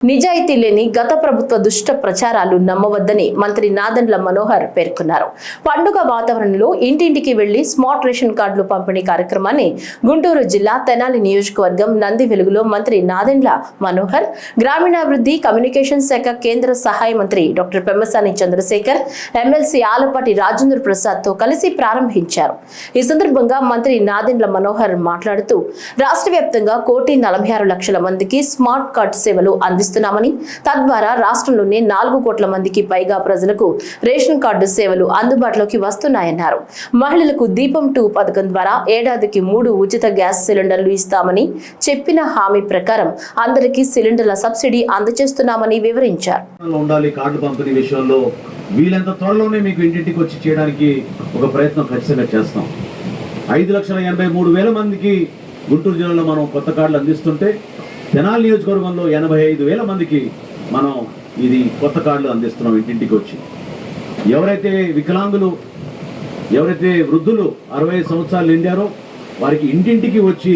నిజాయితీ లేని గత ప్రభుత్వ దుష్ట ప్రచారాలు నమ్మవద్దని మంత్రి నాదెండ్ల మనోహర్ పేర్కొన్నారు. పండుగ వాతావరణంలో ఇంటింటికి వెళ్లి స్మార్ట్ రేషన్ కార్డులు పంపిణీ కార్యక్రమాన్ని గుంటూరు జిల్లా తెనాలి నియోజకవర్గం నంది వెలుగులో మంత్రి నాదెండ్ల మనోహర్, గ్రామీణాభివృద్ధి కమ్యూనికేషన్ శాఖ కేంద్ర సహాయ మంత్రి డాక్టర్ పెమ్మసాని చంద్రశేఖర్, ఎమ్మెల్సీ ఆలపాటి రాజేంద్ర ప్రసాద్ తో కలిసి ప్రారంభించారు. ఈ సందర్భంగా మంత్రి నాదెండ్ల మనోహర్ మాట్లాడుతూ రాష్ట్ర వ్యాప్తంగా 1,46,00,000 మందికి స్మార్ట్ కార్డు సేవలు అందిస్తున్నామని, తద్వారా రాష్ట్రంలోనే 4 కోట్ల మందికి పైగా ప్రజలకు రేషన్ కార్డు సేవలు అందుబాటులోకి వస్తున్నాయన్నారు. మహిళలకు దీపం 2 పథకం ద్వారా ఏడాదికి 3 ఉచిత గ్యాస్ సిలిండర్లు ఇస్తామని చెప్పిన హామీ ప్రకారం అందరికీ సిలిండర్ల సబ్సిడీ అందజేస్తున్నామని వివరించారు. వీలంత త్వరలోనే మీకు ఇంటింటికి వచ్చి చేయడానికి ఒక ప్రయత్నం ఖచ్చితంగా చేస్తాం. 5,83,000 మందికి గుంటూరు జిల్లాలో మనం కొత్త కార్డులు అందిస్తుంటే, తెనాలి నియోజకవర్గంలో 85,000 మందికి మనం ఇది కొత్త కార్డులు అందిస్తున్నాం ఇంటింటికి వచ్చి. ఎవరైతే వికలాంగులు, ఎవరైతే వృద్ధులు 65 సంవత్సరాలు నిండారో వారికి ఇంటింటికి వచ్చి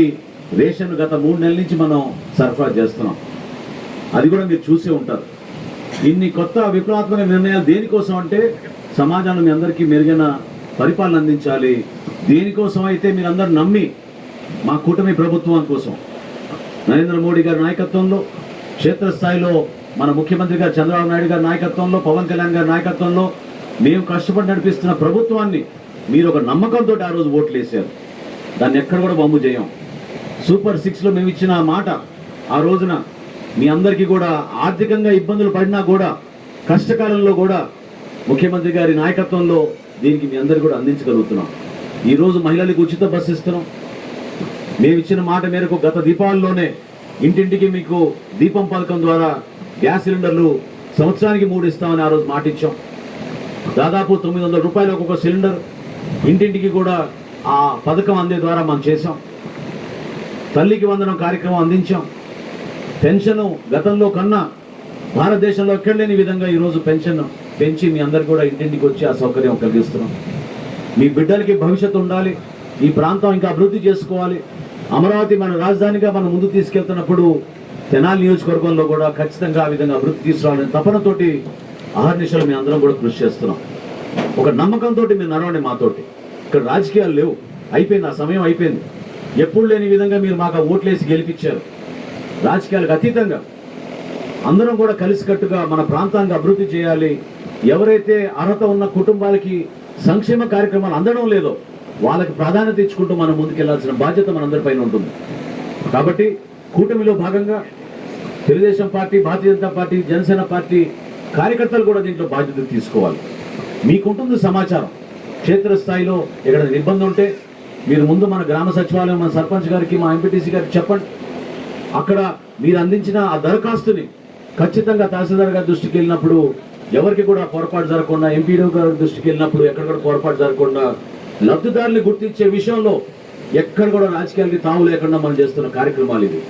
రేషన్ గత 3 నెలల నుంచి మనం సరఫరా చేస్తున్నాం. అది కూడా మీరు చూసే ఉంటారు. ఇన్ని కొత్త విప్లవాత్మక నిర్ణయాలు దేనికోసం అంటే, సమాజంలో మీ అందరికీ మెరుగైన పరిపాలన అందించాలి. దేనికోసం అయితే మీరందరూ నమ్మి మా కూటమి ప్రభుత్వం కోసం, నరేంద్ర మోడీ గారి నాయకత్వంలో, క్షేత్రస్థాయిలో మన ముఖ్యమంత్రి గారు చంద్రబాబు నాయుడు గారి నాయకత్వంలో, పవన్ కళ్యాణ్ గారి నాయకత్వంలో మేము కష్టపడి నడిపిస్తున్న ప్రభుత్వాన్ని మీరు ఒక నమ్మకంతో ఆ రోజు ఓట్లు వేశారు. దాన్ని ఎక్కడ కూడా బొమ్ము చేయం. సూపర్ 6లో మేము ఇచ్చిన మాట ఆ రోజున మీ అందరికీ కూడా ఆర్థికంగా ఇబ్బందులు పడినా కూడా, కష్టకాలంలో కూడా ముఖ్యమంత్రి గారి నాయకత్వంలో దీనికి మీ అందరికీ కూడా అందించగలుగుతున్నాం. ఈరోజు మహిళలకు ఉచిత బస్సు ఇస్తున్నాం. మేము ఇచ్చిన మాట మేరకు గత దీపావళిలోనే ఇంటింటికి మీకు దీపం పథకం ద్వారా గ్యాస్ సిలిండర్లు సంవత్సరానికి 3 ఇస్తామని ఆ రోజు మాట ఇచ్చాం. దాదాపు 900 రూపాయలు ఒక్కొక్క సిలిండర్ ఇంటింటికి కూడా ఆ పథకం అందే ద్వారా మనం చేసాం. తల్లికి వందనం కార్యక్రమం అందించాం. పెన్షన్ గతంలో కన్నా భారతదేశంలో ఎక్కడ లేని విధంగా ఈరోజు పెన్షన్ పెంచి మీ అందరు కూడా ఇంటింటికి వచ్చి ఆ సౌకర్యం కలిగిస్తున్నాం. మీ బిడ్డలకి భవిష్యత్తు ఉండాలి, ఈ ప్రాంతం ఇంకా అభివృద్ధి చేసుకోవాలి. అమరావతి మన రాజధానిగా మనం ముందుకు తీసుకెళ్తున్నప్పుడు తెనాలి నియోజకవర్గంలో కూడా ఖచ్చితంగా ఆ విధంగా అభివృద్ధి తీసుకురావాలని తపనతోటి అహర్నిశలు మీ అందరం కూడా కృషి చేస్తున్నాం. ఒక నమ్మకంతో మీరు నడవండి మాతోటి. ఇక్కడ రాజకీయాలు లేవు, అయిపోయింది, ఆ సమయం అయిపోయింది. ఎప్పుడు లేని విధంగా మీరు మాకు ఓట్లేసి గెలిపించారు. రాజకీయాలకు అతీతంగా అందరం కూడా కలిసికట్టుగా మన ప్రాంతాన్ని అభివృద్ధి చేయాలి. ఎవరైతే అర్హత ఉన్న కుటుంబాలకి సంక్షేమ కార్యక్రమాలు అందడం లేదో వాళ్ళకి ప్రాధాన్యత ఇచ్చుకుంటూ మనం ముందుకెళ్లాల్సిన బాధ్యత మనందరిపైన ఉంటుంది. కాబట్టి కూటమిలో భాగంగా Telugu Desam party, Bharatiya Janata party, Janasena party కార్యకర్తలు కూడా దీంట్లో బాధ్యత తీసుకోవాలి. మీకుంటుంది సమాచారం. క్షేత్రస్థాయిలో ఎక్కడ ఇబ్బంది ఉంటే మీరు ముందు మన గ్రామ సచివాలయం, మన సర్పంచ్ గారికి, మా ఎంపీటీసీ గారికి చెప్పండి. అక్కడ మీరు అందించిన ఆ దరఖాస్తుని ఖచ్చితంగా తహసీల్దార్ గారి దృష్టికి వెళ్ళినప్పుడు ఎవరికి కూడా పొరపాటు జరగకుండా, ఎంపీడీ గారి దృష్టికి వెళ్ళినప్పుడు ఎక్కడ కూడా పొరపాటు జరగకుండా, లబ్ధిదారులు గుర్తించే విషయంలో ఎక్కడ కూడా రాజకీయాలకి తావు లేకుండా మనం చేస్తున్న కార్యక్రమాలు ఇవి.